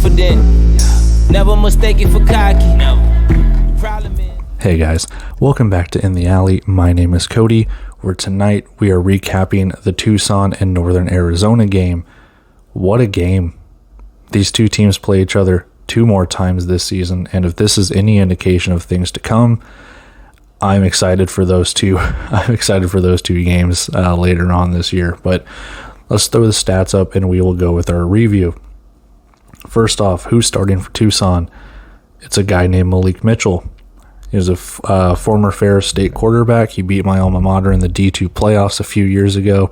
confident. Never mistake it for cocky. Hey guys, welcome back to In the Alley. My name is Cody, where tonight we are recapping the Tucson and Northern Arizona game. What a game. These two teams play each other 2 more times this season, and if this is any indication of things to come, I'm excited for those two. I'm excited for those 2 games later on this year. But let's throw the stats up and we will go with our review. First off, who's starting for Tucson? It's a guy named Malik Mitchell. He was a former Ferris State quarterback. He beat my alma mater in the D2 playoffs a few years ago.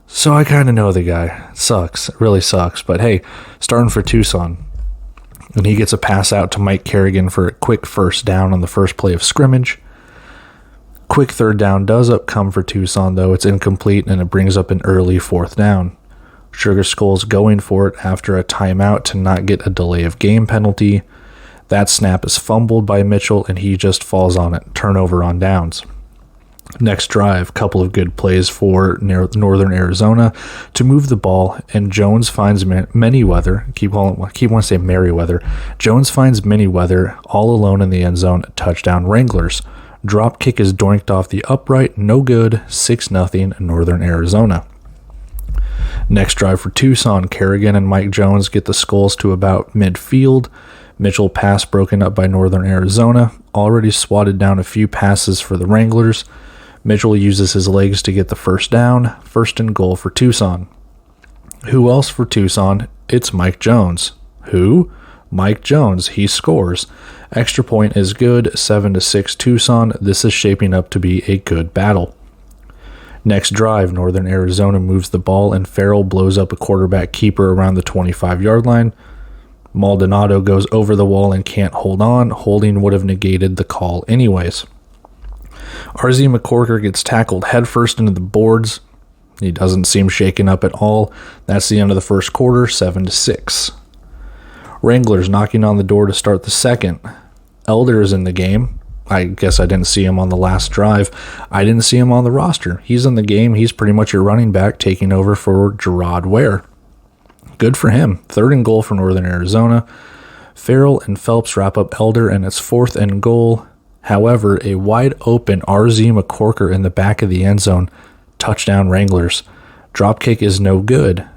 So I kind of know the guy. It sucks. It really sucks. But hey, starting for Tucson. And he gets a pass out to Mike Kerrigan for a quick first down on the first play of scrimmage. Quick third down does come for Tucson, though. It's incomplete, and it brings up an early 4th down. Sugar Skulls going for it after a timeout to not get a delay of game penalty. That snap is fumbled by Mitchell, and he just falls on it. Turnover on downs. Next drive, couple of good plays for Northern Arizona to move the ball, and Jones finds Merriweather. Keep wanting to say Merriweather. Jones finds Merriweather all alone in the end zone. Touchdown Wranglers. Drop kick is doinked off the upright. No good. 6-0 Northern Arizona. Next drive for Tucson, Kerrigan and Mike Jones get the Skulls to about midfield. Mitchell pass broken up by Northern Arizona. Already swatted down a few passes for the Wranglers. Mitchell uses his legs to get the first down. 1st and goal for Tucson. Who else for Tucson? It's Mike Jones. Who? Mike Jones. He scores. Extra point is good. 7-6 Tucson. This is shaping up to be a good battle. Next drive, Northern Arizona moves the ball and Farrell blows up a quarterback keeper around the 25-yard line. Maldonado goes over the wall and can't hold on. Holding would have negated the call anyways. RZ McCorker gets tackled headfirst into the boards. He doesn't seem shaken up at all. That's the end of the first quarter, 7-6. Wranglers knocking on the door to start the second. Elder is in the game. I guess I didn't see him on the last drive. I didn't see him on the roster. He's in the game. He's pretty much your running back, taking over for Gerard Ware. Good for him. 3rd and goal for Northern Arizona. Farrell and Phelps wrap up Elder, and it's 4th and goal. However, a wide open RZ McCorker in the back of the end zone. Touchdown Wranglers. Drop kick is no good.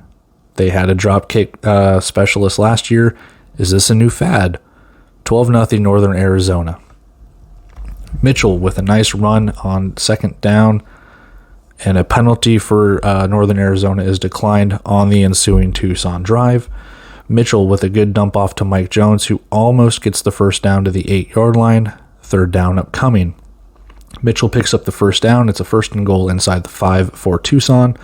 They had a drop kick specialist last year. Is this a new fad? 12-0 Northern Arizona. Mitchell with a nice run on 2nd down, and a penalty for Northern Arizona is declined on the ensuing Tucson drive. Mitchell with a good dump off to Mike Jones, who almost gets the first down to the 8-yard line. 3rd down upcoming. Mitchell picks up the first down. It's a 1st and goal inside the 5 for Tucson.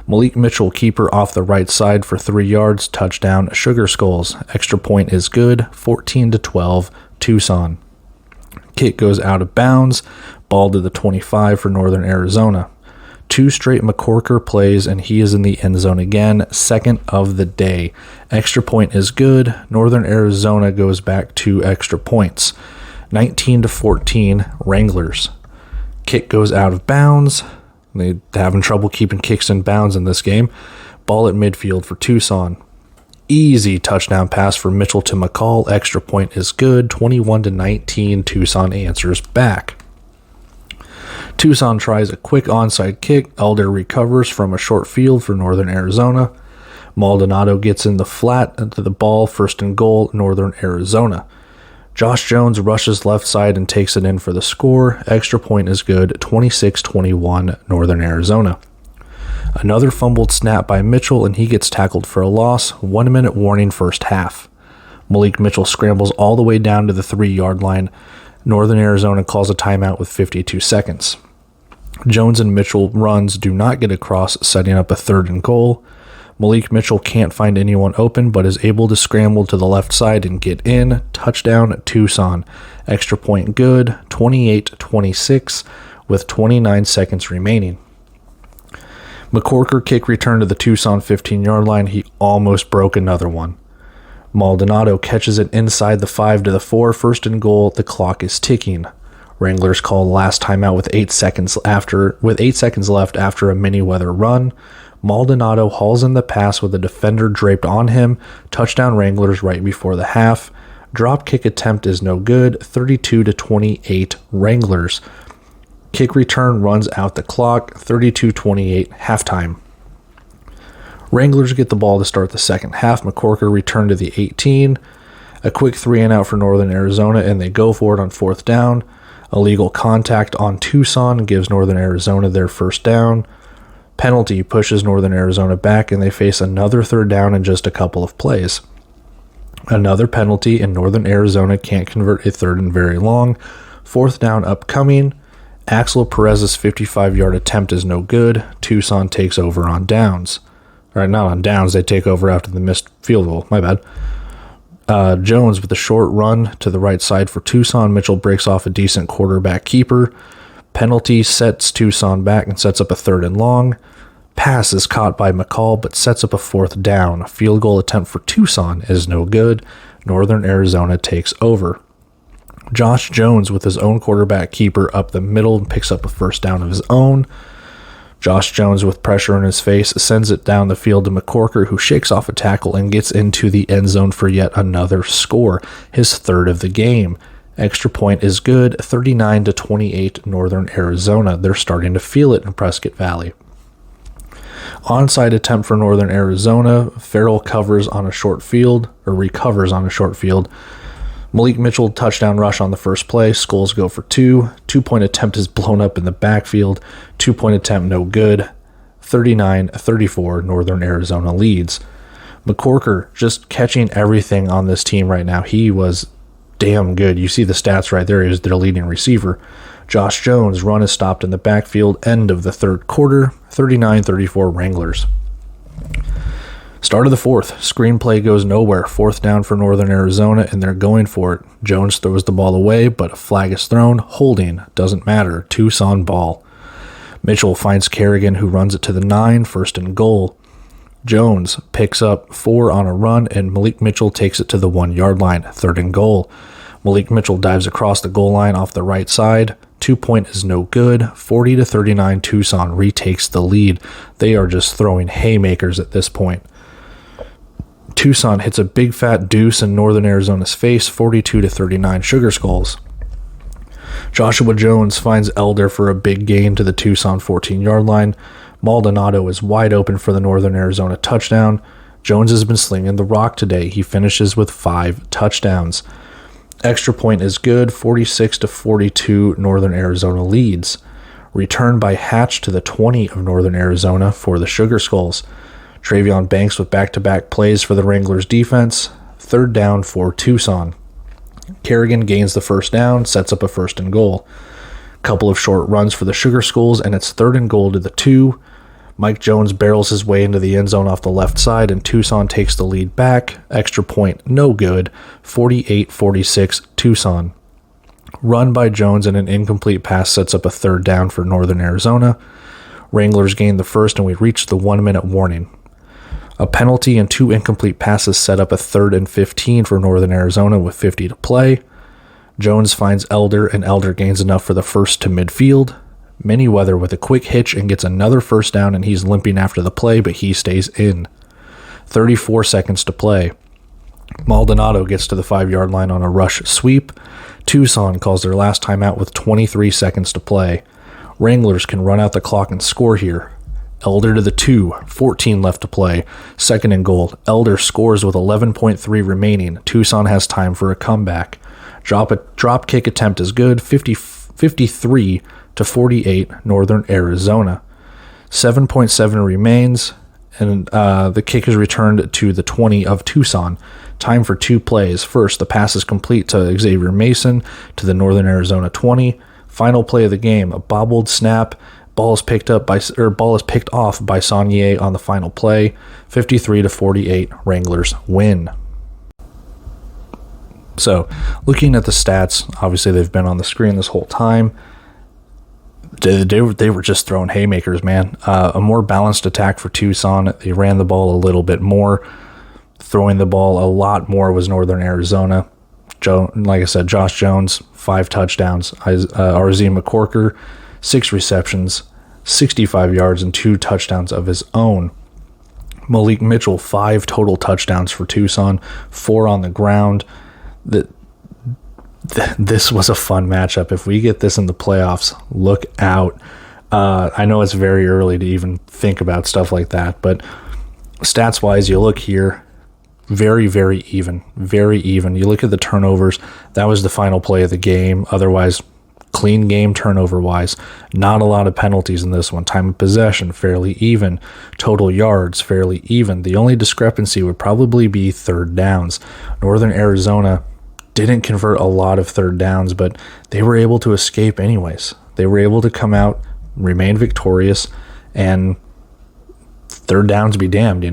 Malik Mitchell, keeper off the right side for 3 yards. Touchdown Sugar Skulls. Extra point is good. 14-12 Tucson. Kick goes out of bounds. Ball to the 25 for Northern Arizona. 2 straight McCorker plays, and he is in the end zone again. 2nd of the day. Extra point is good. Northern Arizona goes back 2 extra points. 19-14 Wranglers. Kick goes out of bounds. They're having trouble keeping kicks in bounds in this game. Ball at midfield for Tucson. Easy touchdown pass for Mitchell to McCall. Extra point is good. 21-19. Tucson answers back. Tucson tries a quick onside kick. Elder recovers from a short field for Northern Arizona. Maldonado gets in the flat to the ball. 1st and goal, Northern Arizona. Josh Jones rushes left side and takes it in for the score. Extra point is good. 26-21 Northern Arizona. Another fumbled snap by Mitchell, and he gets tackled for a loss. 1-minute warning first half. Malik Mitchell scrambles all the way down to the 3-yard line. Northern Arizona calls a timeout with 52 seconds. Jones and Mitchell runs do not get across, setting up a 3rd and goal. Malik Mitchell can't find anyone open, but is able to scramble to the left side and get in. Touchdown Tucson. Extra point good. 28-26 with 29 seconds remaining. McCorker kick return to the Tucson 15-yard line. He almost broke another one. Maldonado catches it inside the 5 to the 4. 1st and goal. The clock is ticking. Wranglers call the last timeout with 8 seconds left after a Merriweather run. Maldonado hauls in the pass with a defender draped on him. Touchdown Wranglers right before the half. Drop kick attempt is no good. 32-28 Wranglers. Kick return runs out the clock. 32-28 halftime. Wranglers get the ball to start the second half. McCorker returned to the 18. A quick 3-and-out for Northern Arizona, and they go for it on fourth down. Illegal contact on Tucson gives Northern Arizona their first down. Penalty pushes Northern Arizona back, and they face another third down in just a couple of plays. Another penalty, and Northern Arizona can't convert a third and very long. Fourth down upcoming. Axel Perez's 55-yard attempt is no good. Tucson takes over on downs. All right, not on downs. They take over after the missed field goal. My bad. Jones with a short run to the right side for Tucson. Mitchell breaks off a decent quarterback keeper. Penalty sets Tucson back and sets up a third and long. Pass is caught by McCall but sets up a fourth down. A field goal attempt for Tucson is no good. Northern Arizona takes over. Josh Jones with his own quarterback keeper up the middle and picks up a first down of his own. Josh Jones, with pressure in his face, sends it down the field to McCorker, who shakes off a tackle and gets into the end zone for yet another score, his third of the game. Extra point is good, 39-28 Northern Arizona. They're starting to feel it in Prescott Valley. Onside attempt for Northern Arizona. Farrell recovers on a short field. Malik Mitchell touchdown rush on the first play. Skulls go for two. 2-point attempt is blown up in the backfield. 2-point attempt no good. 39-34 Northern Arizona leads. McCorker just catching everything on this team right now. He was damn good. You see the stats right there. He is their leading receiver. Josh Jones' run is stopped in the backfield. End of the third quarter. 39-34 Wranglers. Start of the fourth. Screenplay goes nowhere. Fourth down for Northern Arizona, and they're going for it. Jones throws the ball away, but a flag is thrown. Holding. Doesn't matter. Tucson ball. Mitchell finds Kerrigan, who runs it to the 9. First and goal. Jones picks up 4 on a run, and Malik Mitchell takes it to the 1-yard line. Third and goal. Malik Mitchell dives across the goal line off the right side. 2-point is no good. 40-39 Tucson retakes the lead. They are just throwing haymakers at this point. Tucson hits a big fat deuce in Northern Arizona's face, 42-39 Sugar Skulls. Joshua Jones finds Elder for a big gain to the Tucson 14-yard line. Maldonado is wide open for the Northern Arizona touchdown. Jones has been slinging the rock today. He finishes with 5 touchdowns. Extra point is good, 46-42 Northern Arizona leads. Return by Hatch to the 20 of Northern Arizona for the Sugar Skulls. Travion Banks with back-to-back plays for the Wranglers defense. Third down for Tucson. Kerrigan gains the first down, sets up a first and goal. Couple of short runs for the Sugar Skulls, and it's third and goal to the 2. Mike Jones barrels his way into the end zone off the left side, and Tucson takes the lead back. Extra point, no good. 48-46 Tucson. Run by Jones and an incomplete pass sets up a third down for Northern Arizona. Wranglers gain the first, and we reach the 1-minute warning. A penalty and 2 incomplete passes set up a 3rd and 15 for Northern Arizona with 50 to play. Jones finds Elder, and Elder gains enough for the first to midfield. Manyweather with a quick hitch and gets another first down, and he's limping after the play, but he stays in. 34 seconds to play. Maldonado gets to the 5-yard line on a rush sweep. Tucson calls their last timeout with 23 seconds to play. Wranglers can run out the clock and score here. Elder to the 2, 14 left to play. Second and goal. Elder scores with 11.3 remaining. Tucson has time for a comeback. Drop kick attempt is good, 53-48 Northern Arizona. 7.7 remains, and the kick is returned to the 20 of Tucson. Time for 2 plays. First, the pass is complete to Xavier Mason to the Northern Arizona 20. Final play of the game, a bobbled snap. Ball is picked off by Saunier on the final play. 53-48 Wranglers win. So, looking at the stats, obviously they've been on the screen this whole time. They were just throwing haymakers, man. A more balanced attack for Tucson. They ran the ball a little bit more. Throwing the ball a lot more was Northern Arizona. Like I said, Josh Jones, 5 touchdowns. RZ McCorker, 6 receptions, 65 yards and 2 touchdowns of his own. Malik Mitchell, 5 total touchdowns for Tucson, 4 on the ground. This was a fun matchup. If we get this in the playoffs, look out. I know it's very early to even think about stuff like that, but stats-wise, you look here, very, very even. Very even. You look at the turnovers, that was the final play of the game. Otherwise, clean game turnover-wise. Not a lot of penalties in this one. Time of possession, fairly even. Total yards, fairly even. The only discrepancy would probably be third downs. Northern Arizona didn't convert a lot of third downs, but they were able to escape anyways. They were able to come out, remain victorious, and third downs be damned,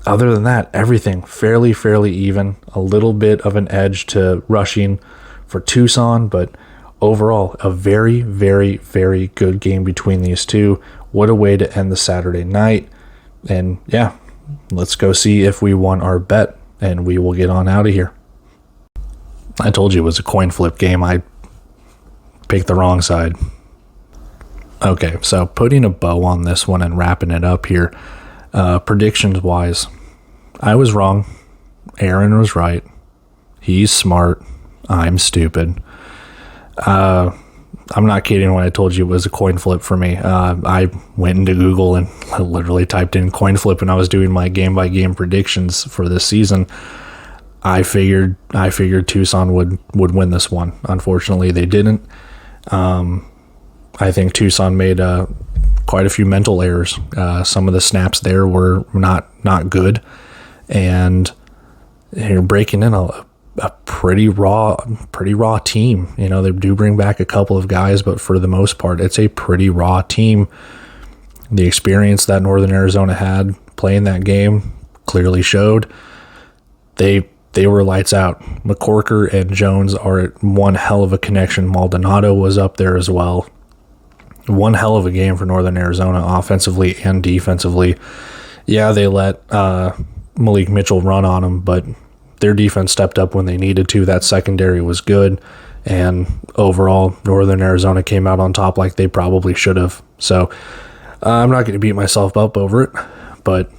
Other than that, everything fairly even. A little bit of an edge to rushing for Tucson, but overall, a very, very, very good game between these two. What a way to end the Saturday night. And yeah, let's go see if we won our bet, and we will get on out of here. I told you it was a coin flip game. I picked the wrong side. Okay, so putting a bow on this one and wrapping it up here. Predictions-wise, I was wrong. Aaron was right. He's smart. I'm stupid. I'm not kidding when I told you it was a coin flip for me. I went into Google and literally typed in coin flip when I was doing my game-by-game predictions for this season. I figured Tucson would win this one. Unfortunately, they didn't. I think Tucson made quite a few mental errors. Some of the snaps there were not good, and you're breaking in a pretty raw team. They do bring back a couple of guys, but for the most part, it's a pretty raw team. The experience that Northern Arizona had playing that game clearly showed. They were lights out. McCorker and Jones are one hell of a connection. Maldonado was up there as well. One hell of a game for Northern Arizona, offensively and defensively. Yeah, they let Malik Mitchell run on them, but their defense stepped up when they needed to. That secondary was good, and overall, Northern Arizona came out on top like they probably should have. So I'm not going to beat myself up over it, but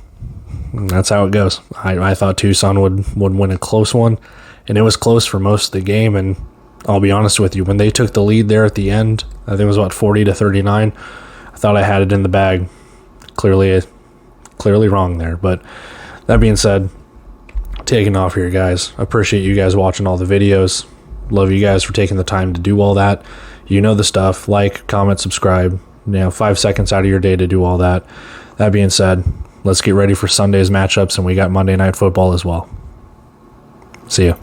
that's how it goes. I thought Tucson would win a close one, and it was close for most of the game. And I'll be honest with you, when they took the lead there at the end, I think it was about 40-39. I thought I had it in the bag. Clearly wrong there. But that being said, taking off here, guys. Appreciate you guys watching all the videos. Love you guys for taking the time to do all that. You know the stuff. Like, comment, subscribe. 5 seconds out of your day to do all that. That being said, let's get ready for Sunday's matchups, and we got Monday Night Football as well. See ya.